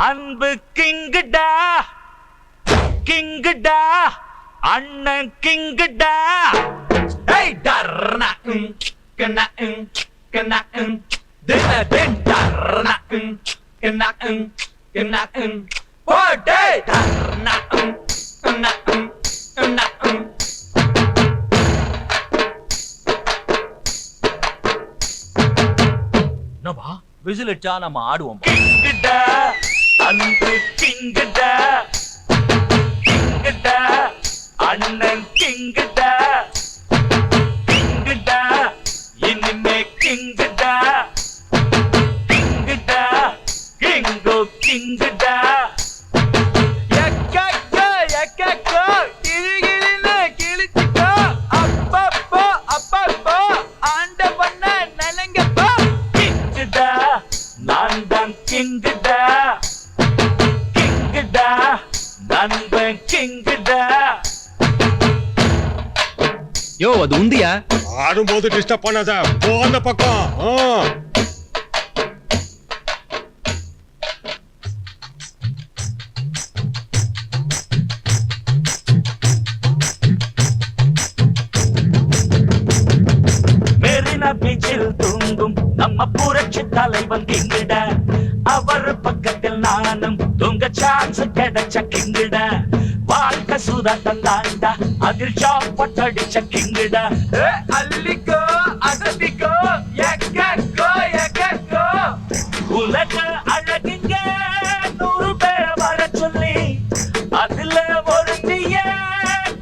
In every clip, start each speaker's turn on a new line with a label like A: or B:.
A: அன்பு கிங்குடா கிங்குடா அண்ணன் கிங்குடா. ஏய் டர்னா கண்ணா கண்ணா தின தின் டர்னா கண்ணா கண்ணா போடே டர்னா கண்ணா கண்ணா. என்னப்பா விசில் அடிச்சா நம்ம ஆடுவோம். கிங்குடா அன்பு கிங்குடா கிங்குடா அண்ணன் கிங்குடா கிங்குடா இனிமே கிங்குடா கிங்குடா கிங்கோ கிங்குடா. எக்கக்கோ எக்கக்கோ கிழிகிழின்னு கிழிச்சுக்கோ அப்பப்போ அப்பப்போ ஆண்ட பண்ண நலங்கப்போ. கிங்குடா நான் தான் கிங்குடா கிங்குடா நண்பன் கிங்குடா.
B: யோ அது உந்தியா
C: ஆடும்போது டிஸ்டர்ப் பண்ணாத, போ அந்த பக்கம்.
A: மெரினா பீச்சில் தூங்கும் நம்ம புரட்சி தலைவன் கிங்குடா. அவர் பக்கத்தில் நானும் தூங்க சான்ஸ் கிடைச்ச கிங்குடா. வாழ்க்கை சுதாட்டம் தாண்டா அதில் ஷாப்பட் அடிச்ச கிங்குடா. அள்ளிக்கோ அசதிக்கோ எக்கோ எக்கோ உலக அழகுங்க 100 பேர் வர சொல்லி அதுல ஒருத்திய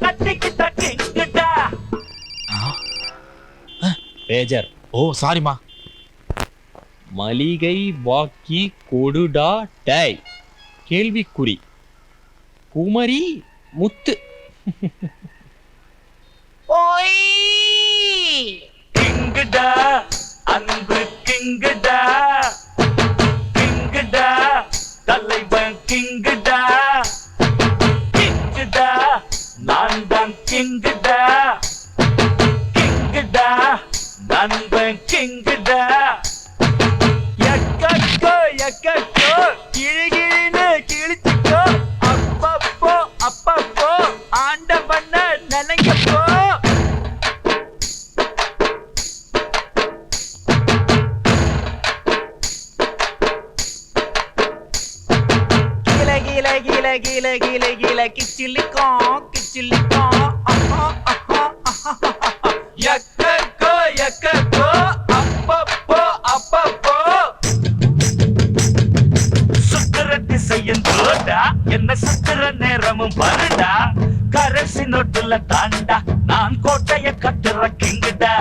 A: கட்டிக்கிட்ட கிங்குடா.
B: பேஜர்.
D: ஓ சாரிமா.
B: மளிகை பாக்கி கொடுடா டை. கேள்விக்குறி. குமரி முத்து.
A: ஓய் கிங்குடா அன்பு கிங்குடா கிங்குடா தலைவன் கிங்குடா கிங்குடா நான் தான் கிங்குடா கிங்குடா நண்பன் கிங்குடா. எக்கக்கோ எக்கக்கோ கிழிகிழின்னு கிழிச்சுக்கோ அப்பப்போ அப்பப்போ ஆண்ட பண்ண நினைக்கப்போ. கீழ கீழ கீழ கீழ கீழ கீழ கிச்சிலிக்கோ கிச்சிலிக்கோ எக்கக்கோ எக்கக்கோ அப்பப்போ அப்பப்போ. சுத்துற திசையும் தோடா என்ன சுத்துற நேரமும் வருடா. கரசி நோட்டுல தாண்டா நான் கோட்டைய கட்டுற கிங்குடா.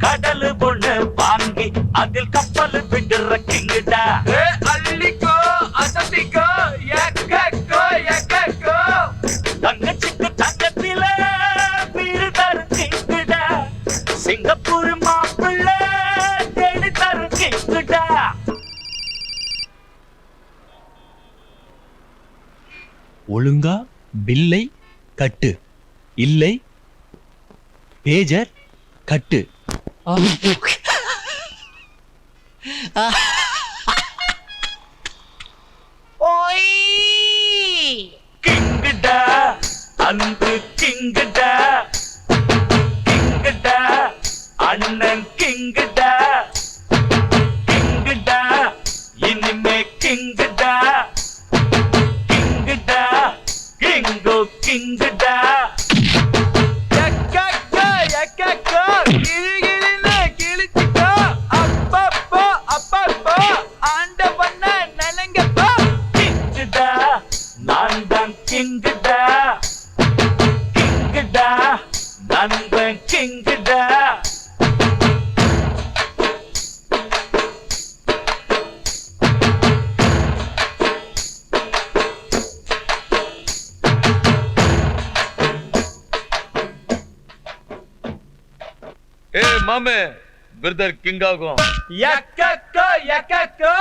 A: கடலு பொண்ணு வாங்கி அதில் கப்பல் விடுற கிங்குடா. அள்ளிக்கோ அசதிக்கோ எக்கக்கோ எக்கக்கோ தங்கச்சிக்கு தங்கத்தில வீடு தரு கிங்குடா. சிங்கப்பூர் மாப்பிள்ள தேடி தரு கிங்குடா.
B: ஒழுங்கா பில்லை கட்டு, இல்லை பேஜர் கட்டு.
A: ஓய் கிங்குடா அன்பு கிங்குடா கிங்குடா அண்ணன் கிங்குடா கிங்குடா இனிமே கிங்குடா கிங்குடா கிங்கோ கிங்குடா. எக்கக்கோ எக்கக்கோ கிழிகிழின்னு கிழிச்சுக்கோ அப்பப்போ அப்பப்போ ஆண்ட பண்ண நலங்கப்போ. கிங்குடா நான் தான் கிங்குடா கிங்குடா நண்பன் கிங்குடா.
E: ஏ மாமே பிரதர் கிங் ஆகும்.
A: எக்கக்கோ எக்கக்கோ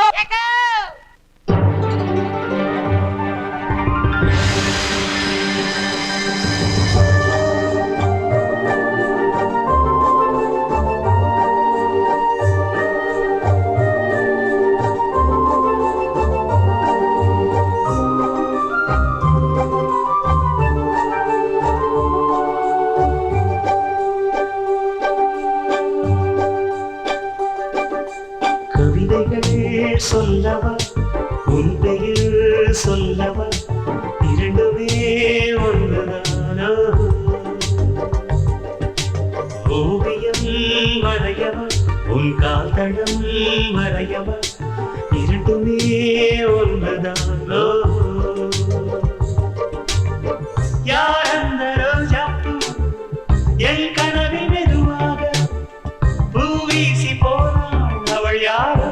D: சொல்லவா உன் பெயர் சொல்லவா இரண்டுமே ஒன்றுதானோ ஓவியம் வரையவா உன் கால் தடம் வரையவா இரண்டுமே ஒன்றுதானோ யார் அந்த ரோஜாப்பூ என் கனவில் மெதுவாக பூ வீசி போனாள் அவள் யாரோ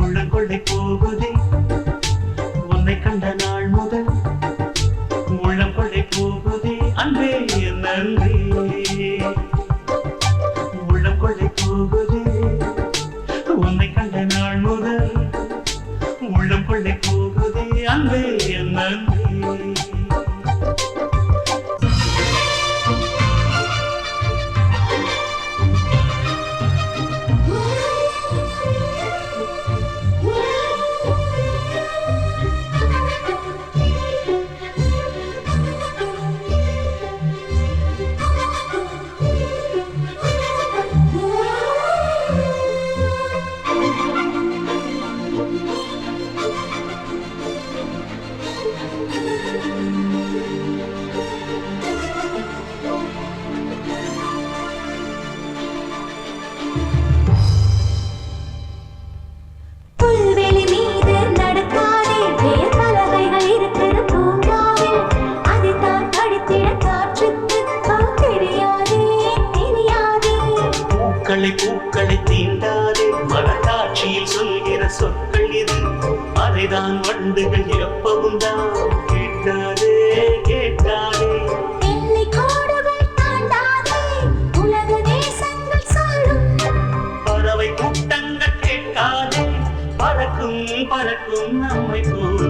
D: உள்ளங்கொள்ளை போகுதே உன்னை கண்ட நாள் முதல் உள்ளம் கொள்ளை போகுதே அன்பே நன்றே உள்ளம் கொள்ளை போகுதே உன்னை கண்ட நாள் முதல் உள்ளம் கொள்ளை போகுதே அன்பே நன்றே பூக்களை தீண்டாதே மனக்காட்சியில் சொல்கிற சொற்கள் இது அதைதான் வண்டுகள் எப்பவும் தான் கேட்காதே கேட்காதே பறவை கூட்டங்கள் கேட்காதே பறக்கும் பறக்கும் நம்மை போல்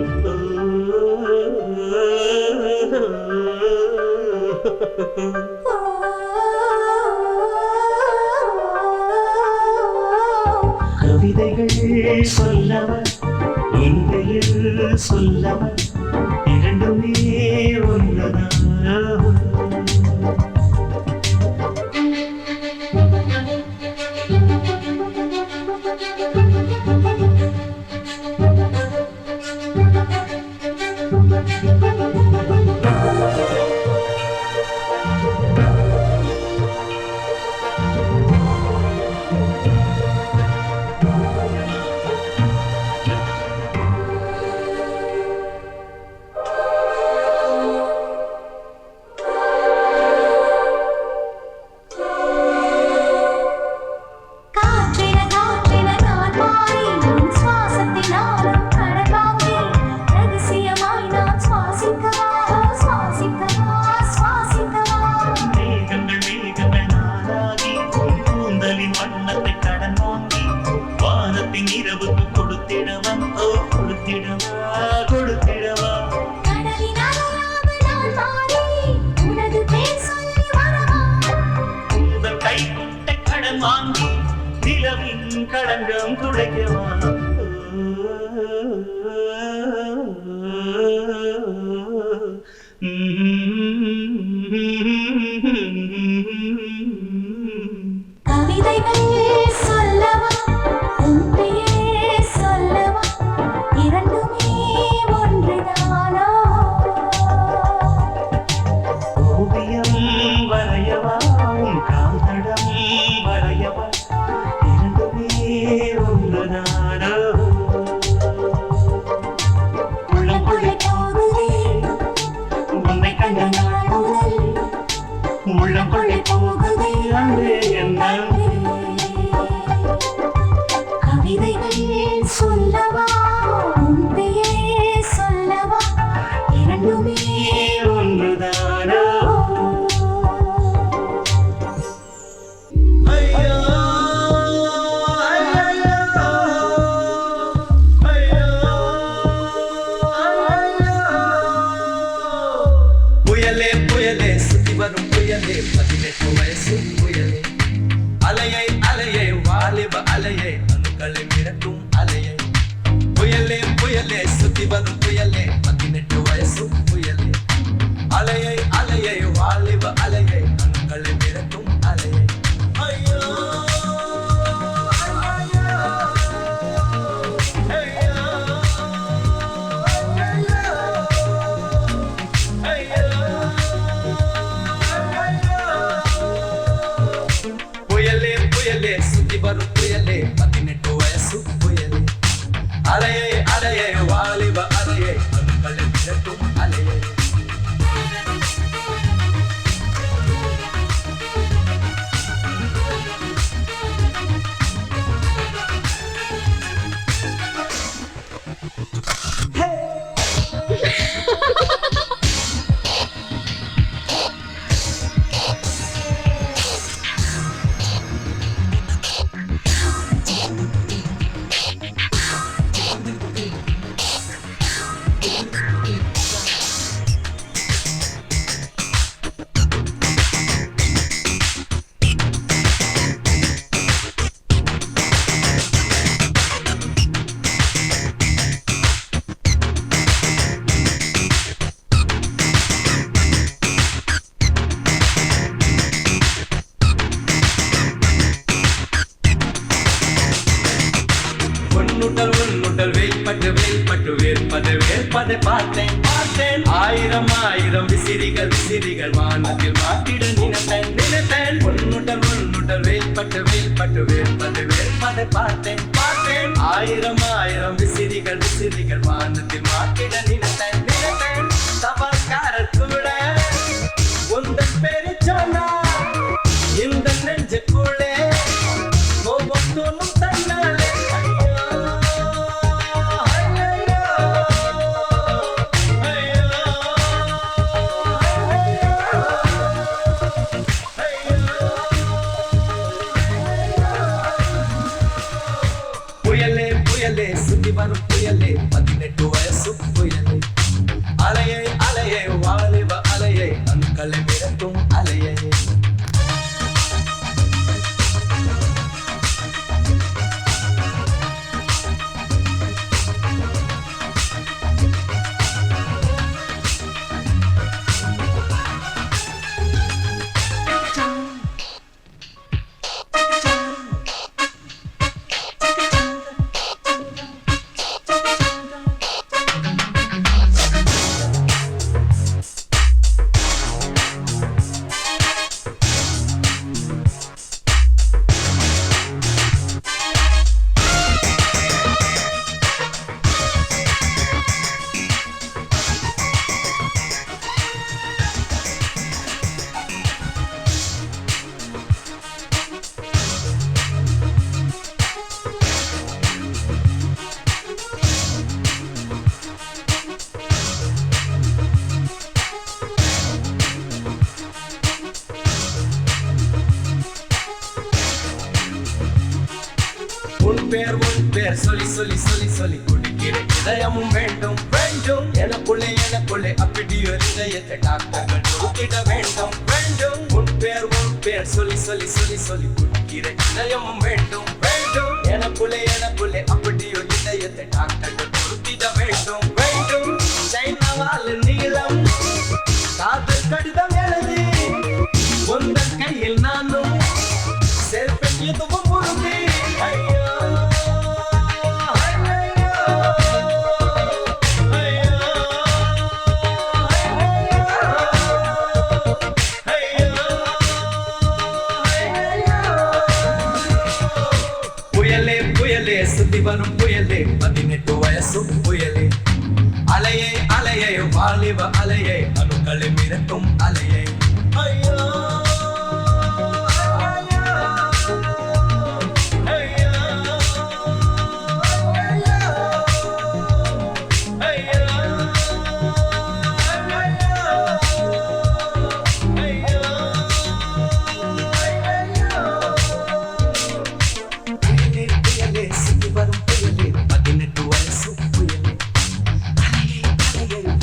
D: கவிதைகள் சொல்லவா உன் பெயர் சொல்லவா இரண்டுமே ஒன்றுதானோ களங்கம் துடைக்கவா
F: கவிதைகள் சொல்லவா உன் பெயர் சொல்லவா இரண்டுமே ஒன்றுதானோ
D: ஓவியம் வரையவா உன் கால் தடம் வரையவா இரண்டுமே ஒன்றுதானோ உள்ளம் கொள்ளை போகுதே உன்னை கண்ட நாள் முதல் உள்ளம் கொள்ளை போகுதே அன்பே என் அன்பே
F: கவிதைகள் சொல்லவா உன் பெயர் சொல்லவா இரண்டுமே
D: ஒன்றுதானோ
A: புயலே புயலே சுத்தி வரும் புயலே 18 வயசு புயலே அலையை அலையை வாலிப அலையை அணுக்களை மிரட்டும் அலையை புயலே புயலே சுத்தி வரும் புயலே 18 வயசு புயலே அலையை அலையை வாலிப அலையை அணுக்களை மிரட்டும் அலையை ஐயோ ஐயோ அலையை அலையை வாலிப அலையை அணுக்களை மிரட்டும் அலையை உன்னுடல் வேல்பட்டு வேல்பட்டு வேற்பது வேற்பதை பார்த்தேன் பார்த்தேன் ஆயிரம் ஆயிரம் விசிறிகள் வானத்தில் மாட்டிட நினைத்தேன் நினைத்தேன் உன்னுடல் வேல்பட்டு வேல்பட்டு வேற்பது வேற்பதை பார்த்தேன் பார்த்தேன் ஆயிரம் ஆயிரம் விசிறிகள் வானத்தில் மாட்டிட நினைத்தேன் நினைத்தேன் தவக்காரர் கூட உந்தன் பேரை சொன்னா இந்த நெஞ்சுக்குள்ளே கோபம் தோணும் தன்னாலே புயலே புயலே சுத்தி வரும் புயலே 18 வயசு புயலே அலையை அலையை வாலிப அலையை அணுக்களை மிரட்டும் அலையை உன் பேர் சொல்லி சொல்லி சொல்லி சொல்லி குடிக்கிற இதயமும் வேண்டும் வேண்டும் எனக்குள்ளே அப்படி ஒரு இதயத்தை டாக்டர்கள் கொடுத்திட வேண்டும் வேண்டும் உன் பேர் சொல்லி சொல்லி சொல்லி சொல்லி குடிக்கிற இதயமும் வேண்டும் வேண்டும் எனக்குள்ளே அப்படி ஒரு இதயத்தை டாக்டர்கள் கொடுத்திட வேண்டும் வேண்டும் சைனவால் நீளம் காதல் கடிதம் எழுதி உந்தன் கையில் நானும் செல்பேன் எதுவும் உறுதி ஐயோ புயலே புயலே சுத்தி வரும் புயலே 18 வயசு புயலே அலையை அலையை வாலிப அலையை அணுக்களை மிரட்டும் அலையை ஐயோ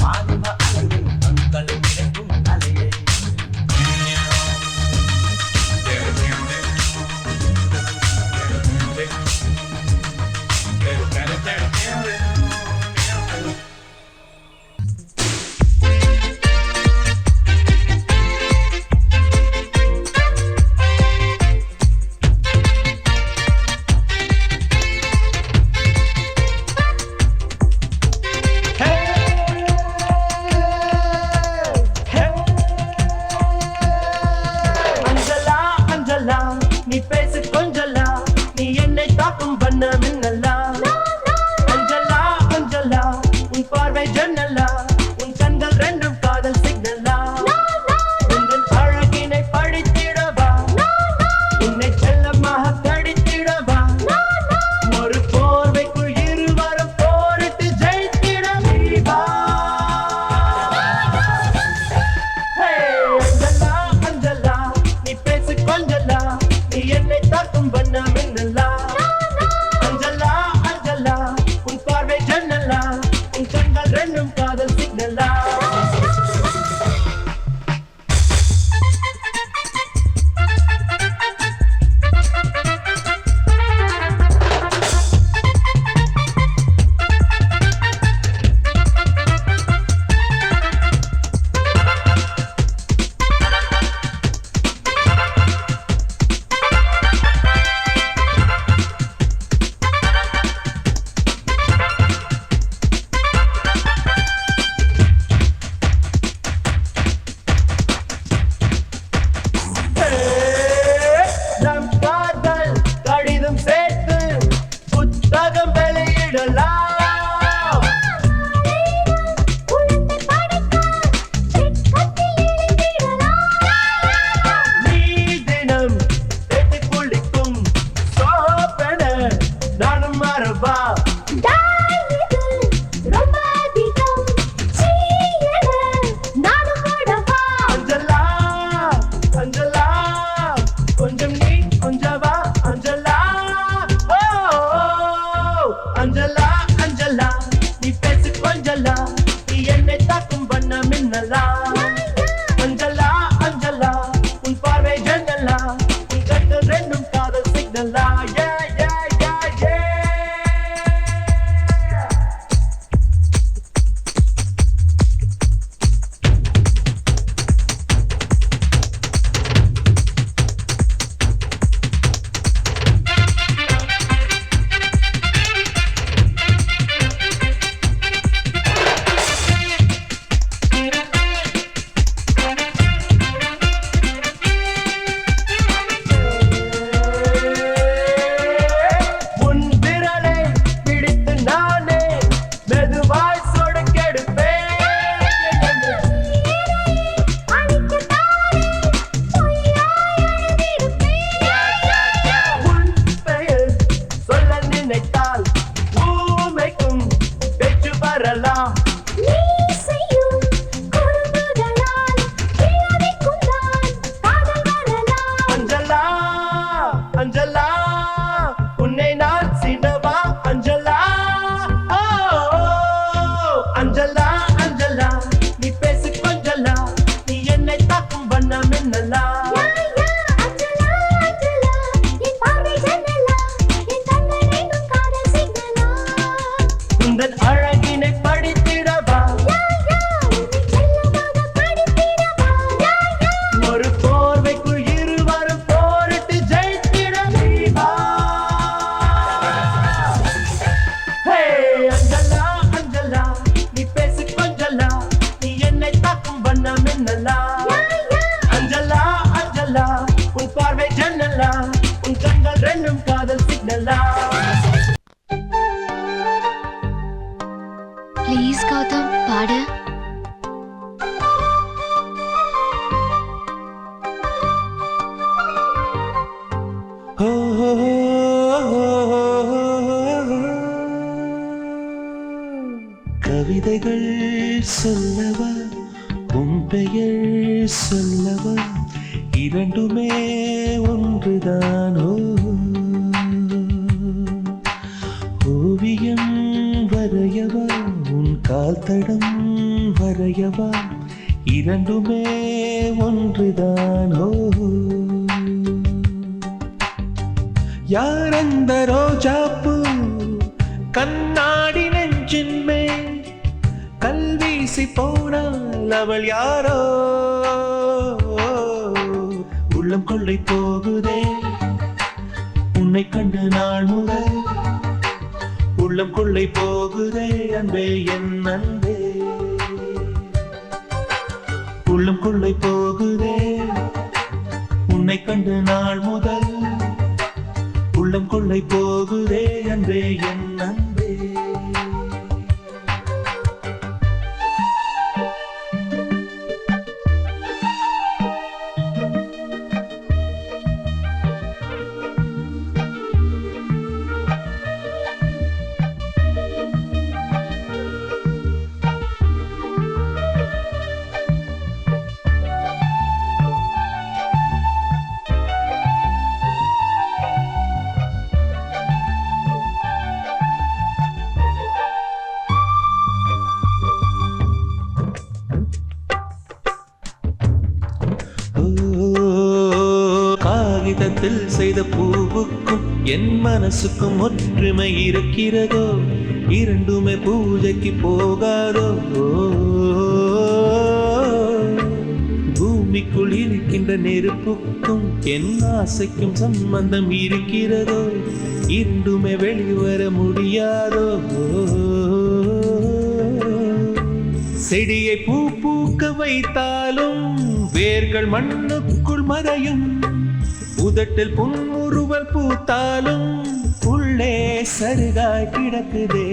A: வாலிப அலையை அணுக்களை மிரட்டும் அலையை
D: இணைந்திடலாம்.
F: உழந்து படைத்தால் வெட்கத்தில் இணைந்திடலாம்.
D: நீ தினம் தேடி குளிக்கும் சோப்பென நானும் மறவா.
F: தாயிது ரொம்ப அதிகம் சீயன நானும் ஓடவா.
D: அஞ்சலா அஞ்சலா கொஞ்சம் நீ கொஞ்சவா அஞ்சலா. ஓ அஞ்சலா அஞ்சலா நீ பேசு கொஞ்சலா. நீ என்னை தாக்கும் வண்ண மின்னலா. அஞ்சலா அஞ்சலா உன் பார்வை ஜன்னலா. உன் கண்கள் ரெண்டும் காதல் சிக்னலா. உன் விரலை பிடித்து நானே மெதுவாய் சொடுக்கெடுப்பேன்.
F: அழிக்கத்தானே பொய்யாய் அழுதிருப்பேன்.
D: உன் பெயர் சொல்ல நினைத்தால் ஊமைக்கும் பேச்சு வரலாம்.
F: நீ செய்யும் குறும்புகளால் கிழவிக்கும் தான் காதல் வரலாம்.
D: அஞ்சலா அஞ்சலா உன்னை நான் சீண்டவா அஞ்சலா. ஓ அஞ்சலா அஞ்சலா நீ பேசு கொஞ்சலா. நீ என்னை தாக்கும் வண்ண மின்னலா.
F: அஞ்சலா அஞ்சலா என் பார்வை ஜன்னலா. என் கண்கள் ரெண்டும் காதல் சிக்னலா.
D: உந்தன் அழகினை படித்திடவா.
F: உன்னை செல்லமாக படித்திடவா.
D: ஒரு போர்வைக்குள் இருவரும் போரிட்டு ஜெயித்திட நீ வா. ஹே அஞ்சலா அஞ்சலா நீ பேசு கொஞ்சலா. நீ என்னை தாக்கும் வண்ண மின்னலா. அஞ்சலா அஞ்சலா உன் பார்வை ஜன்னலா. உன் கண்கள் ரெண்டும் காதல் சிக்னலா.
F: ப்ளீஸ் கௌதம் பாடு.
G: கவிதைகள் சொல்லவா உன் பெயர் சொல்லவா இரண்டுமே ஒன்றுதானோ. ஓவியம் வரையவா உன் கால் தடம் வரையவா இரண்டுமே ஒன்றுதானோ. யார் அந்த ரோஜாப்பூ கண்ணாடி நெஞ்சின் மேல் கல்வீசி போனால் அவள் யாரோ. உள்ளம் கொள்ளை போகுதே உன்னை கண்டு நாள் முதல். உள்ளம் கொள்ளை போகுதே அன்பே என் அன்பே. உள்ளம் கொள்ளை போகுதே உன்னை கண்டு நாள் முதல். உள்ளம் கொள்ளை போகுதே அன்பே என் அன்பே. காகிதத்தில் செய்த பூவுக்கும் என் மனசுக்கும் ஒற்றுமை இருக்கிறதோ. இரண்டுமே பூஜைக்கு போகாதோ. பூமிக்குள் இருக்கின்ற நெருப்புக்கும் என் ஆசைக்கும் சம்பந்தம் இருக்கிறதோ. இரண்டுமே வெளிவர முடியாதோ. செடியை பூ பூக்க வைத்தாலும் வேர்கள் மண்ணுக்குள் மறையும். உதட்டில் புன்முறுவல் பூத்தாலும் உள்ள உள்ளே சருகாய் கிடக்குதே.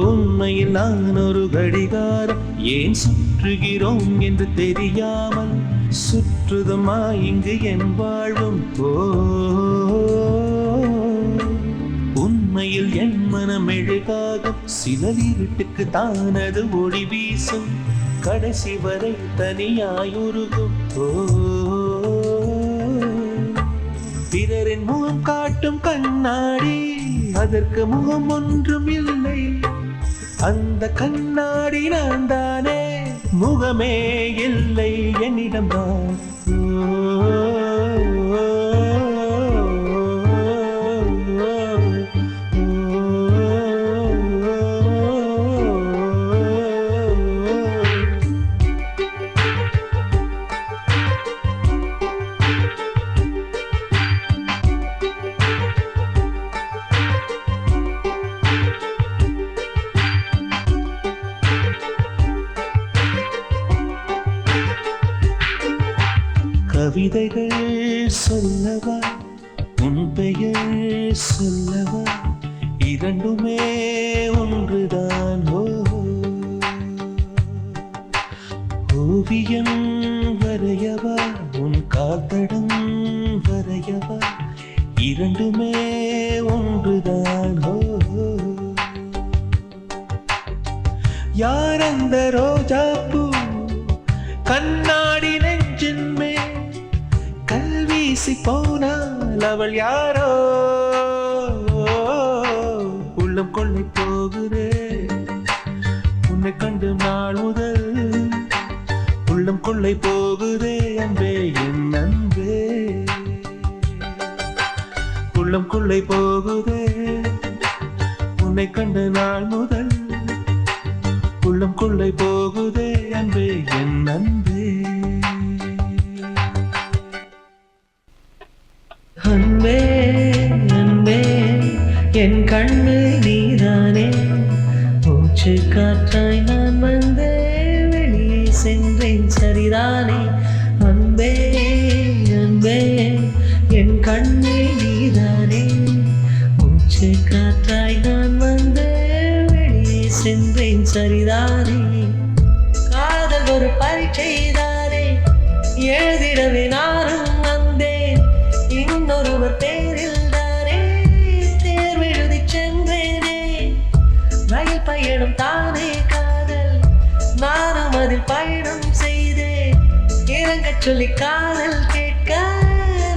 G: உண்மையில் நான் ஒரு கடிகாரம், ஏன் சுற்றுகிறோம் என்று தெரியாமல் சுற்றுதமா இங்கு என் வாழ்வும். உண்மையில் என் மனம் எழுகாகும், சிலர் இருட்டுக்கு தானது ஒளி வீசும், கடைசி வரை தனியாயுருகும். பிறரின் முகம் காட்டும் கண்ணாடி, அதற்கு முகம் ஒன்றும் இல்லை, அந்த கண்ணாடி நான் தானே, முகமே இல்லை என்னிடம்தான். கவிதைகள் சொல்லவா, உன் பெயர் சொல்லவா, இரண்டுமே ஒன்றுதான். ஓவியம் வரையவா, உன் கால்தடம் வரையவா, இரண்டுமே ஒன்றுதான். யார் அந்த ரோஜா பூ கண்ணாடி நெஞ்சின் மேல் கல்வீசி போனால் அவள் யாரோ? உள்ளம் கொள்ளை போகுதே உன்னை கண்டு நாள் முதல், உள்ளம் கொள்ளை போகுதே அன்பே என் அன்பே, உள்ளம் கொள்ளை போகுதே உன்னை கண்டு நாள் முதல், உள்ளம் கொள்ளை போகுதே அன்பே என் அன்பே. அன்பே அன்பே என் கண்ணு நீதானே, மூச்சு காற்றாய் நான் வந்து வெளியே சென்றேன் சரிதானே. அன்பே அன்பே என் கண்ணு நீதானே, மூச்சு காற்றாய் நான் வந்து வெளியே சென்றேன் சரிதானே. காதல் ஒரு பரீட்சைதானே, எழுதிடவே நானும் வந்தேன், இன்னொருவர் பேரில் தானே தேர்வெழுதி சென்றேனே. ரயில் பயணம் தானே காதல், நானும் அதில் பயணம் செய்தேன், இறங்கச் சொல்லி காதல் கேட்க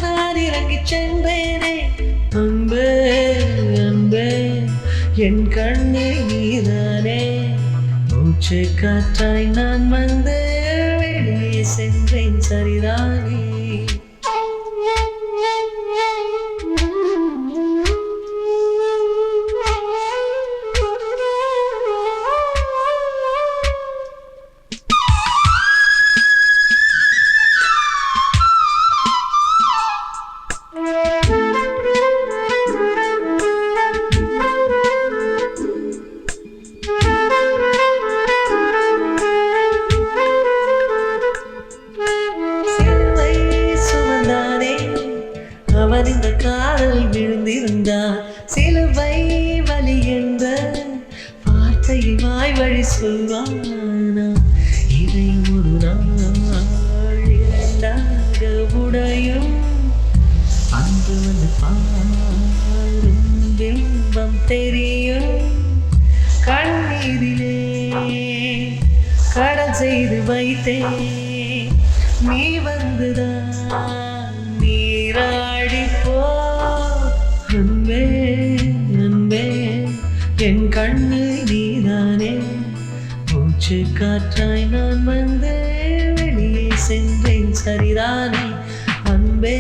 G: நான் இறங்கி சென்றேனே. அன்பே அன்பே என் கண்ணே நீதானே, மூச்சு காற்றாய் நான் வந்து வெளியே சென்றேன் சரிதானே. அவன் இந்த காதல் விழுந்திருந்தான், சிலுவை வலி என்ற வார்த்தையை வாய் வழி சொல்வானா? இதை ஒரு நாள் இரண்டாக உடையும், அன்று வந்து பாரும் பிம்பம் தெரியும், கண்ணீரிலே கடல் செய்து வைத்தேன், நீ வந்துதான் நீரா
D: காற்றாய் நான் வந்தேன் வெளியே சென்றேன் சரிதானே அன்பே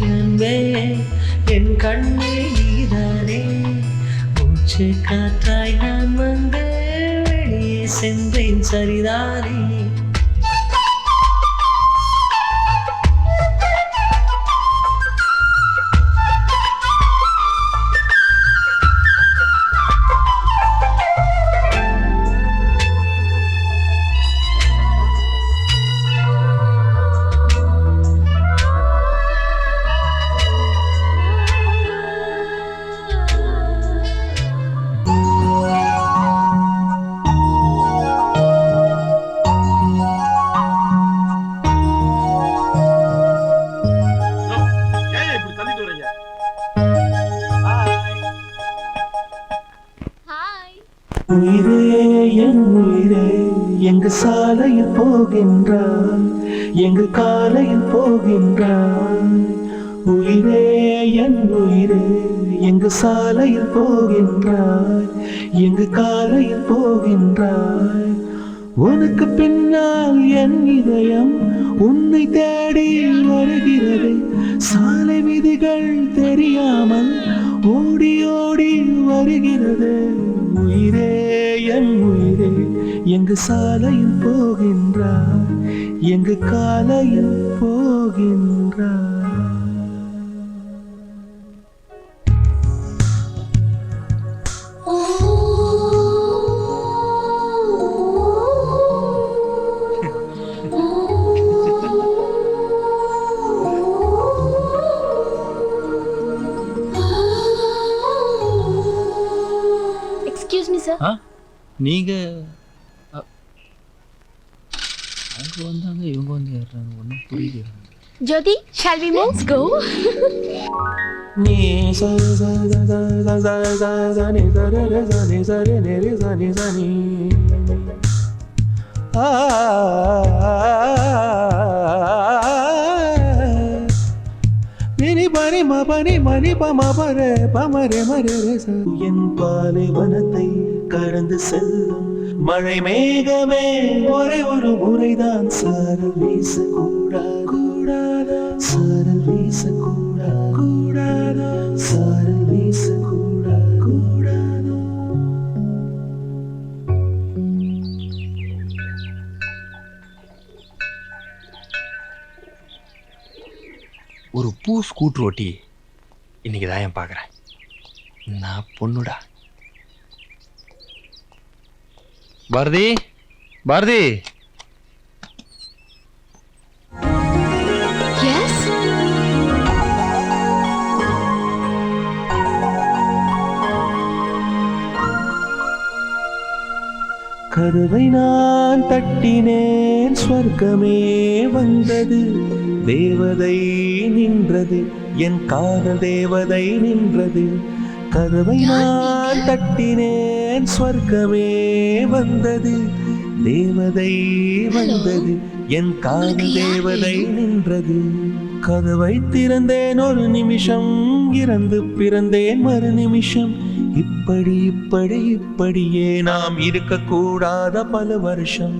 D: அன்பே என் கண்ணே நீதானே மூச்சு காற்றாய் நான் வந்தேன் வெளியே சென்றேன் சரிதானே
C: ஏன் இப்படி தள்ளிட்டு வரீங்க?
F: ஹாய்
D: உயிரே என் உயிரே எங்கு சாலையில் போகின்றாய் எங்கு காலையில் போகின்றாய் உயிரே என் உயிரே எங்கு சாலையில் போகின்றாய் எங்கு காலையில் போகின்றாய் உனக்கு பின்னால் என் இதயம் உன்னை தேடி வருகிறது சாலை விதிகள் தெரியாமல் ஓடி ஓடி வருகிறது உயிரே என் உயிரே எங்கு சாலையில் போகின்றாய் எங்கு காலையில் போகின்றாய்
F: எக்ஸ்கியூஸ் மீ சார்
B: ஆ நீங்க அவங்க வந்தாங்க இவங்க வந்து ஏறுறாங்க ஒன்றும் புரியல
F: ஜோதி ஷால் வி மூவ் கோ
D: நீ சரி சரி சரி சரி சரி சரி சரி சரி நெறி சரி சரி நினி பனி மபனி மணி பமபரே பமரே மரே என் பாலைவனத்தை கடந்து செல்லும் மழை மேகமே ஒரே ஒரு முறைதான் சாரல் வீச கூடாதா சாரல் வீச கூடாதா சாரல் வீச கூடாதா
B: ஒரு பூ ஸ்கூட்டர் ஓட்டி இன்னைக்கு தான் ஏன் பார்க்குறேன் நான் பொண்ணுடா பாரதி பாரதி
F: எஸ்
D: கதவை நான் தட்டினேன் ஸ்வர்க்கமே வந்தது தேவதை நின்றது என் காதல் தேவதை நின்றது கதவை நான் தட்டினேன் ஸ்வர்க்கமே வந்தது தேவதை வந்தது என் காதல் தேவதை நின்றது கதவை திறந்தேன் ஒரு நிமிஷம் இறந்து பிறந்தேன் மறு நிமிஷம் இப்படியே நாம் இருக்கக்கூடாத பல வருஷம்